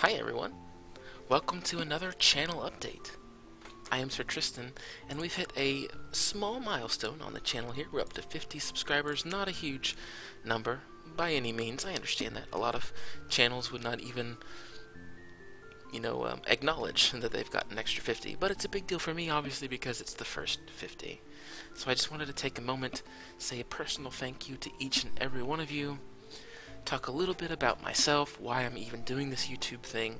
Hi everyone, welcome to another channel update. I am Sir Tristan, and we've hit a small milestone on the channel here. We're up to 50 subscribers, not a huge number by any means. I understand that. A lot of channels would not even, acknowledge that they've got an extra 50, but it's a big deal for me, obviously, because it's the first 50. So I just wanted to take a moment, say a personal thank you to each and every one of you, talk a little bit about myself, why I'm even doing this YouTube thing,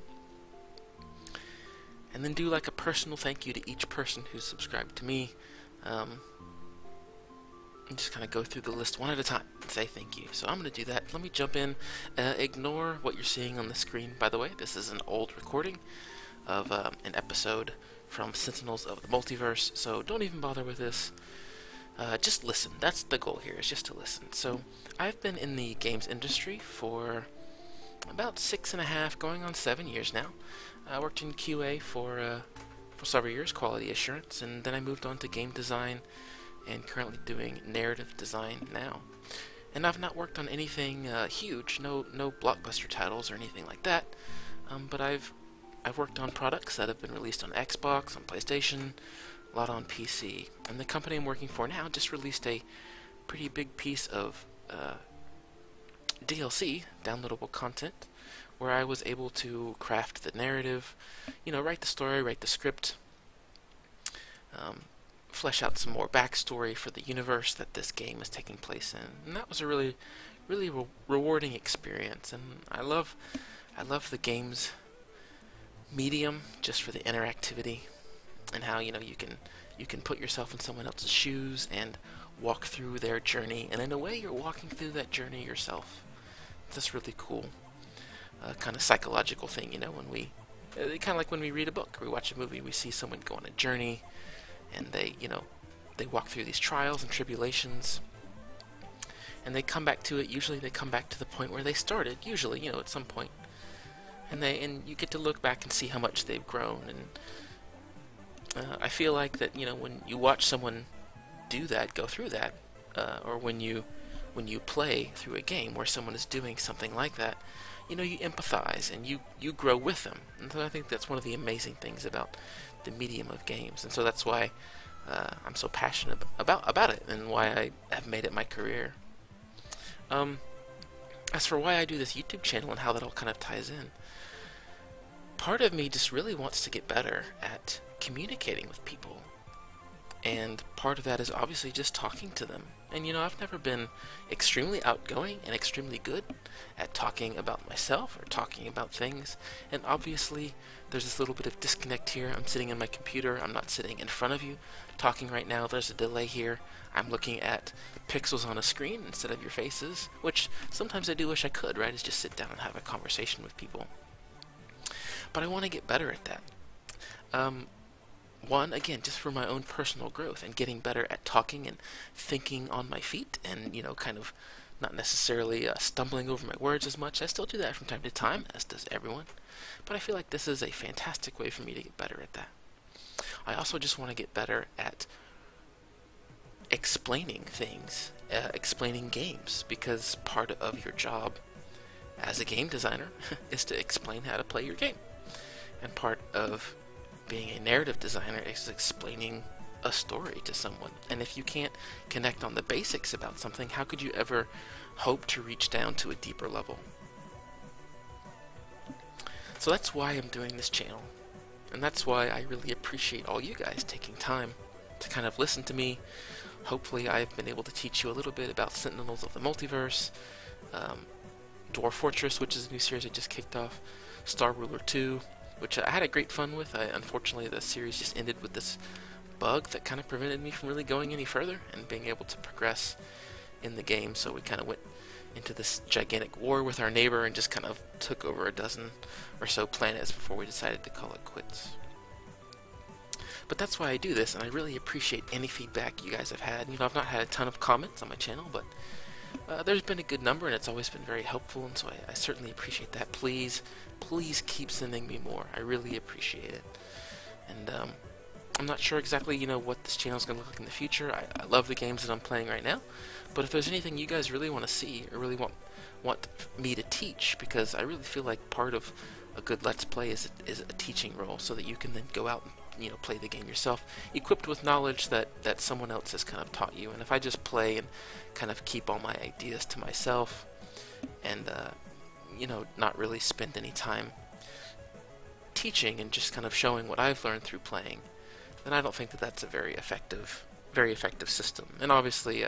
and then do like a personal thank you to each person who's subscribed to me, and just kind of go through the list one at a time and say thank you. So I'm going to do that. Let me jump in. Ignore what you're seeing on the screen, by the way. This is an old recording of an episode from Sentinels of the Multiverse, so don't even bother with this. Just listen. That's the goal here, is just to listen. So I've been in the games industry for about 6.5, going on 7 years now. I worked in QA for several years, quality assurance, and then I moved on to game design and currently doing narrative design now. And I've not worked on anything huge, no blockbuster titles or anything like that, but I've worked on products that have been released on Xbox, on PlayStation, a lot on PC. And the company I'm working for now just released a pretty big piece of DLC, downloadable content, where I was able to craft the narrative, write the story, write the script, flesh out some more backstory for the universe that this game is taking place in. And that was a really rewarding experience. And I love the game's medium just for the interactivity and how you can put yourself in someone else's shoes and walk through their journey, and in a way you're walking through that journey yourself. It's just really cool kind of psychological thing, when we kind of like when we read a book or we watch a movie, we see someone go on a journey and they walk through these trials and tribulations, and they come back to it. Usually they come back to the point where they started, usually, at some point. And you get to look back and see how much they've grown. And I feel like that, when you watch someone do that, go through that, or when you play through a game where someone is doing something like that, you empathize and you grow with them. And so I think that's one of the amazing things about the medium of games. And so that's why I'm so passionate about it, and why I have made it my career. As for why I do this YouTube channel and how that all kind of ties in, part of me just really wants to get better at communicating with people. And part of that is obviously just talking to them. And I've never been extremely outgoing and extremely good at talking about myself or talking about things. And obviously there's this little bit of disconnect here. I'm sitting in my computer. I'm not sitting in front of you talking right now. There's a delay here. I'm looking at pixels on a screen instead of your faces, which sometimes I do wish I could, right? Is just sit down and have a conversation with people. But I want to get better at that. One, again, just for my own personal growth and getting better at talking and thinking on my feet and, kind of not necessarily stumbling over my words as much. I still do that from time to time, as does everyone. But I feel like this is a fantastic way for me to get better at that. I also just want to get better at explaining things, explaining games, because part of your job as a game designer is to explain how to play your game. And part of being a narrative designer is explaining a story to someone. And if you can't connect on the basics about something, how could you ever hope to reach down to a deeper level? So that's why I'm doing this channel. And that's why I really appreciate all you guys taking time to kind of listen to me. Hopefully I've been able to teach you a little bit about Sentinels of the Multiverse, Dwarf Fortress, which is a new series I just kicked off, Star Ruler 2, which I had a great fun with. Unfortunately, the series just ended with this bug that kind of prevented me from really going any further and being able to progress in the game. So we kind of went into this gigantic war with our neighbor and just kind of took over a dozen or so planets before we decided to call it quits. But that's why I do this, and I really appreciate any feedback you guys have had. I've not had a ton of comments on my channel, but there's been a good number, and it's always been very helpful, and so I certainly appreciate that. Please keep sending me more. I really appreciate it. And I'm not sure exactly, what this channel is going to look like in the future. I love the games that I'm playing right now, but if there's anything you guys really want to see or really want want me to teach, because I really feel like part of a good Let's Play is a teaching role, so that you can then go out and play the game yourself, equipped with knowledge that someone else has kind of taught you. And if I just play and kind of keep all my ideas to myself and not really spend any time teaching and just kind of showing what I've learned through playing, then I don't think that that's a very effective system. And obviously,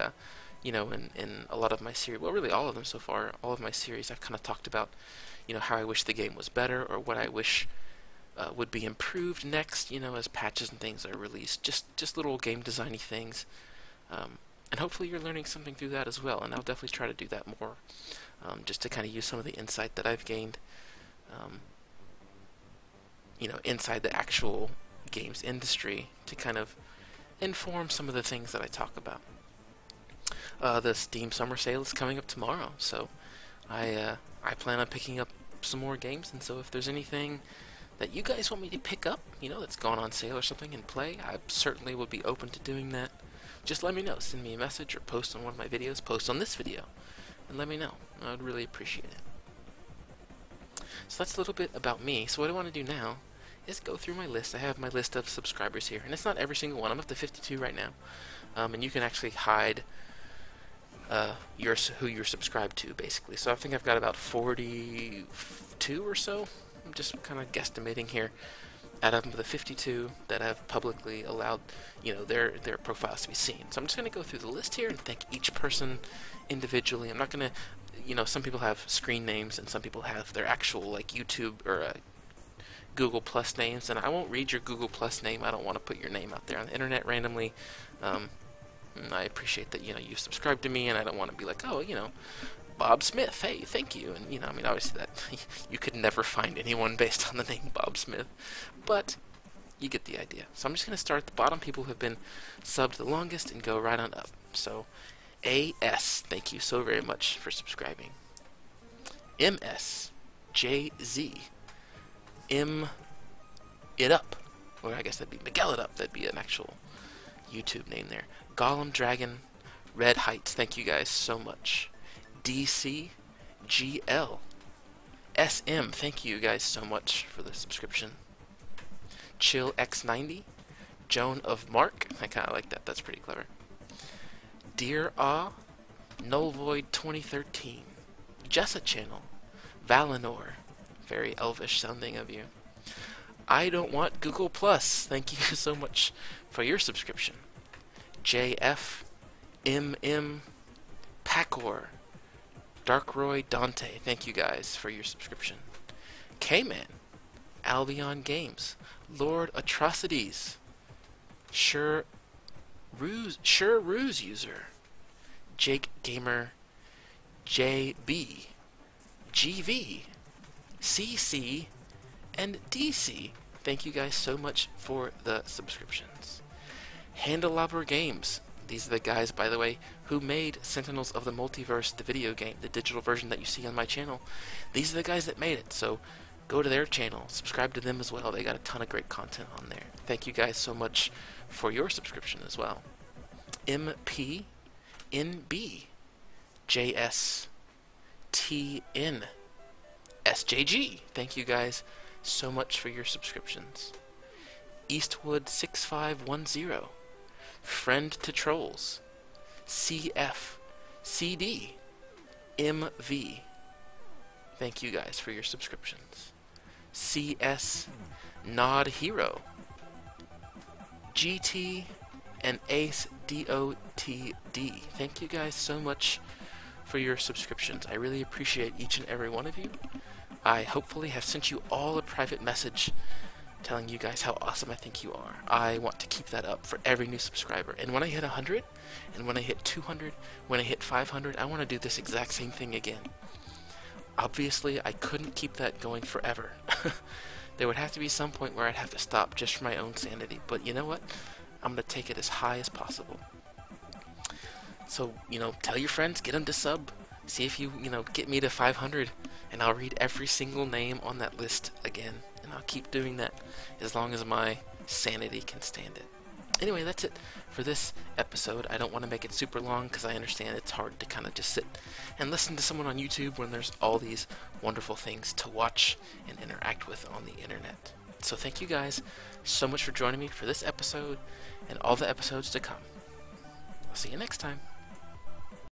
in a lot of my series, well, really all of them so far, all of my series, I've kind of talked about, how I wish the game was better, or what I wish would be improved next, as patches and things are released. Just little game designy things. And hopefully you're learning something through that as well, and I'll definitely try to do that more, just to kind of use some of the insight that I've gained, inside the actual games industry to kind of inform some of the things that I talk about. The Steam Summer Sale is coming up tomorrow, so I plan on picking up some more games, and so if there's anything that you guys want me to pick up, that's gone on sale or something and play, I certainly would be open to doing that. Just let me know. Send me a message or post on one of my videos, post on this video, and let me know. I would really appreciate it. So that's a little bit about me. So what I want to do now is go through my list. I have my list of subscribers here, and it's not every single one. I'm up to 52 right now, and you can actually hide who you're subscribed to, basically. So I think I've got about 42 or so. I'm just kind of guesstimating here out of the 52 that have publicly allowed, their profiles to be seen. So I'm just going to go through the list here and thank each person individually. I'm not going to, some people have screen names and some people have their actual like YouTube or Google Plus names, and I won't read your Google Plus name. I don't want to put your name out there on the internet randomly. I appreciate that you subscribe to me, and I don't want to be like, oh, Bob Smith, hey, thank you. And obviously that you could never find anyone based on the name Bob Smith, but you get the idea. So I'm just going to start at the bottom, people who have been subbed the longest, and go right on up. So AS, thank you so very much for subscribing. MS, JZ, M It Up, or I guess that'd be Miguel It Up, that'd be an actual YouTube name there. Gollum Dragon, Red Heights, thank you guys so much. DC, GL, SM, thank you guys so much for the subscription. Chill X90, Joan of Mark, I kind of like that, that's pretty clever. Dear Ah, Null Void 2013, Jessa Channel, Valinor, very elvish sounding of you. I Don't Want Google Plus, thank you so much for your subscription. JF, MM, Pacor, Darkroy Dante, thank you guys for your subscription. K-Man, Albion Games, Lord Atrocities, Sure Ruse User, Jake Gamer, JB, GV, CC, and DC. Thank you guys so much for the subscriptions. Handelabber Games. These are the guys, by the way, who made Sentinels of the Multiverse, the video game, the digital version that you see on my channel. These are the guys that made it, so go to their channel, subscribe to them as well. They got a ton of great content on there. Thank you guys so much for your subscription as well. MP, NB, JS, TN, SJG. Thank you guys so much for your subscriptions. Eastwood 6510, Friend to Trolls, CF, CD, MV. Thank you guys for your subscriptions. CS, Nod Hero, GT, and Ace DOTD. Thank you guys so much for your subscriptions. I really appreciate each and every one of you. I hopefully have sent you all a private message telling you guys how awesome I think you are. I want to keep that up for every new subscriber. And when I hit 100, and when I hit 200, when I hit 500, I want to do this exact same thing again. Obviously, I couldn't keep that going forever. There would have to be some point where I'd have to stop just for my own sanity. But you know what? I'm going to take it as high as possible. So, tell your friends, get them to sub. See if you, get me to 500, and I'll read every single name on that list again. And I'll keep doing that as long as my sanity can stand it. Anyway, that's it for this episode. I don't want to make it super long because I understand it's hard to kind of just sit and listen to someone on YouTube when there's all these wonderful things to watch and interact with on the internet. So thank you guys so much for joining me for this episode and all the episodes to come. I'll see you next time.